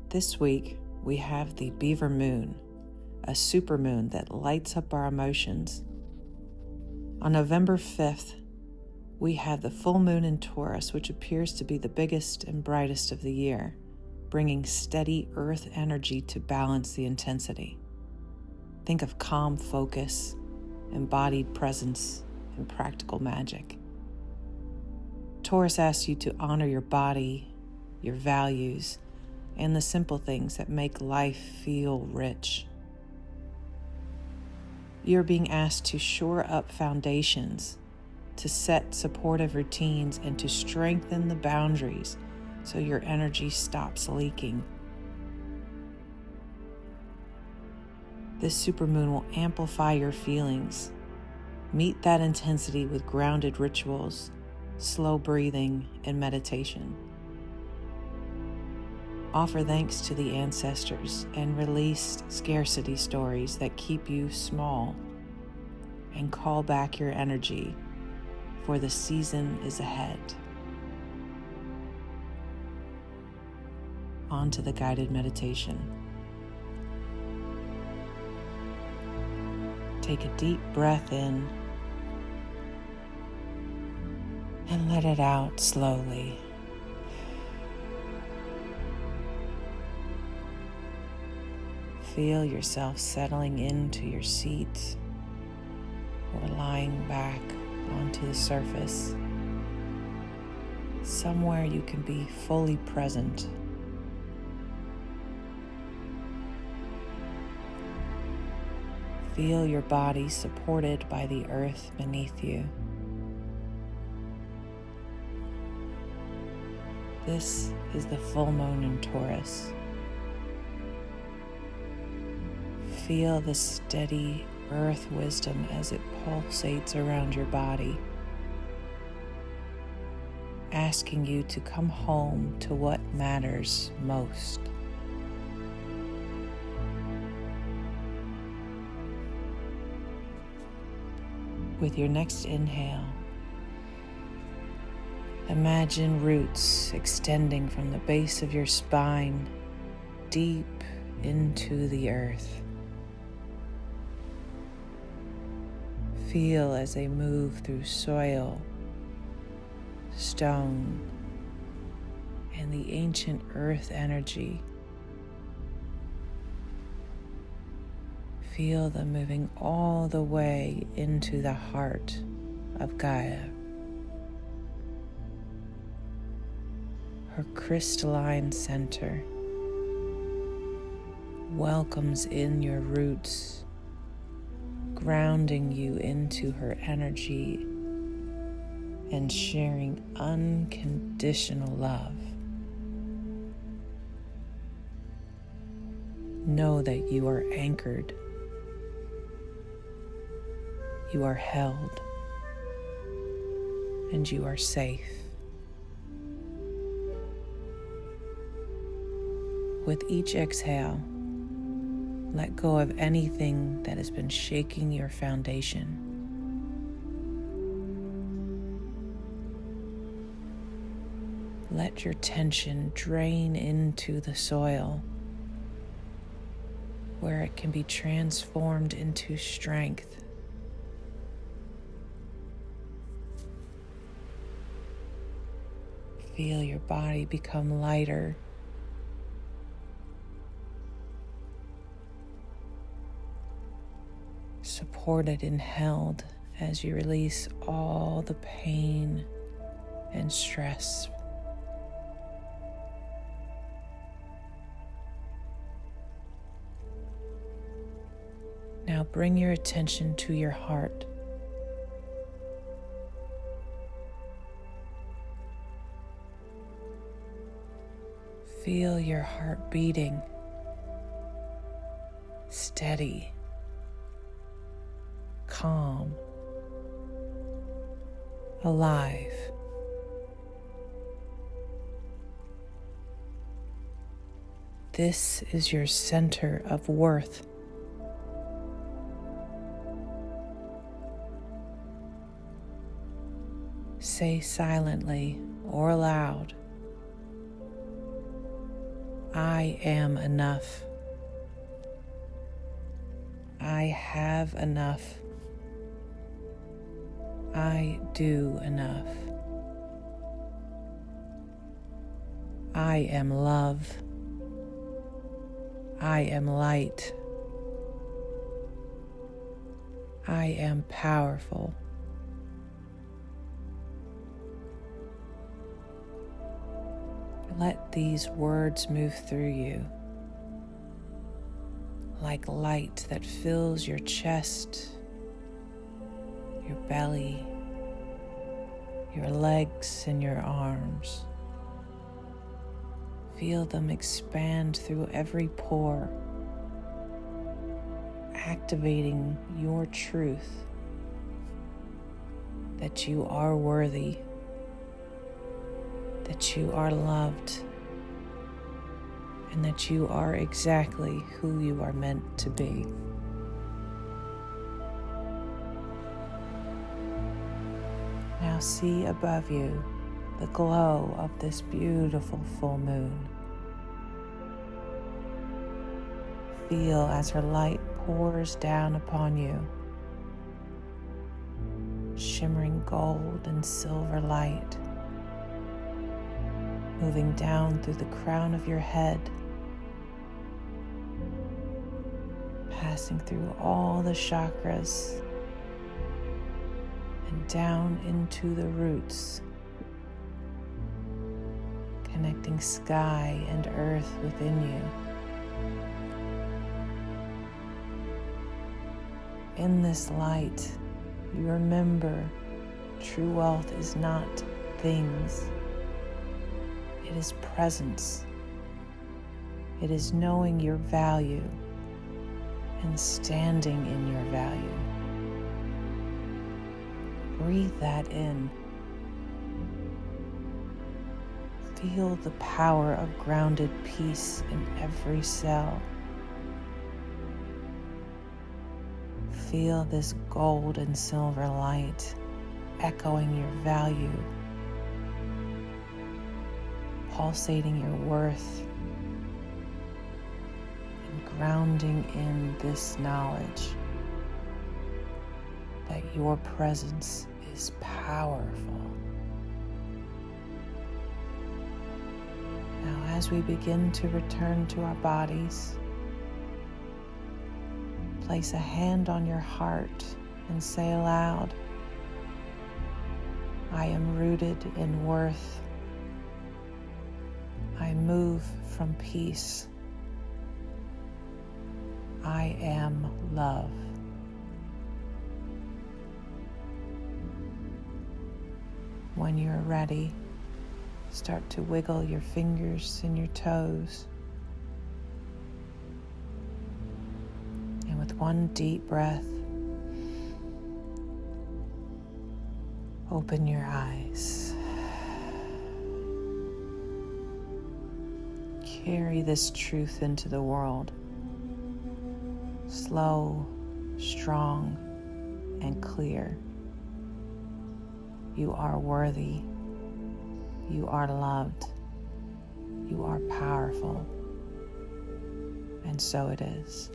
This week, we have the Beaver Moon, a supermoon that lights up our emotions. On November 5th, we have the full moon in Taurus, which appears to be the biggest and brightest of the year, bringing steady earth energy to balance the intensity. Think of calm focus, embodied presence, and practical magic. Taurus asks you to honor your body, your values, and the simple things that make life feel rich. You're being asked to shore up foundations, to set supportive routines, and to strengthen the boundaries so your energy stops leaking. This supermoon will amplify your feelings. Meet that intensity with grounded rituals, slow breathing, and meditation. Offer thanks to the ancestors and release scarcity stories that keep you small, and call back your energy, for the season is ahead. On to the guided meditation. Take a deep breath in and let it out slowly. Feel yourself settling into your seat or lying back onto the surface, somewhere you can be fully present. Feel your body supported by the earth beneath you. This is the full moon in Taurus. Feel the steady earth wisdom as it pulsates around your body, asking you to come home to what matters most. With your next inhale, imagine roots extending from the base of your spine deep into the earth. Feel as they move through soil, stone, and the ancient earth energy. Feel them moving all the way into the heart of Gaia. Her crystalline center welcomes in your roots, grounding you into her energy and sharing unconditional love. Know that you are anchored, you are held, and you are safe. With each exhale, let go of anything that has been shaking your foundation. Let your tension drain into the soil, where it can be transformed into strength. Feel your body become lighter, supported and held as you release all the pain and stress. Now bring your attention to your heart. Feel your heart beating, steady, calm, alive. This is your center of worth. Say silently or aloud, I am enough. I have enough. I do enough. I am love. I am light. I am powerful. Let these words move through you like light that fills your chest, your belly, your legs, and your arms. Feel them expand through every pore, activating your truth that you are worthy, that you are loved, and that you are exactly who you are meant to be. Now see above you the glow of this beautiful full moon. Feel as her light pours down upon you, shimmering gold and silver light, moving down through the crown of your head, passing through all the chakras and down into the roots, connecting sky and earth within you. In this light, you remember true wealth is not things. It is presence. It is knowing your value and standing in your value. Breathe that in. Feel the power of grounded peace in every cell. Feel this gold and silver light echoing your value, pulsating your worth, and grounding in this knowledge that your presence is powerful. Now, as we begin to return to our bodies, place a hand on your heart and say aloud, I am rooted in worth. I move from peace. I am love. When you're ready, start to wiggle your fingers and your toes. And with one deep breath, open your eyes. Carry this truth into the world. Slow, strong, and clear. You are worthy. You are loved. You are powerful. And so it is.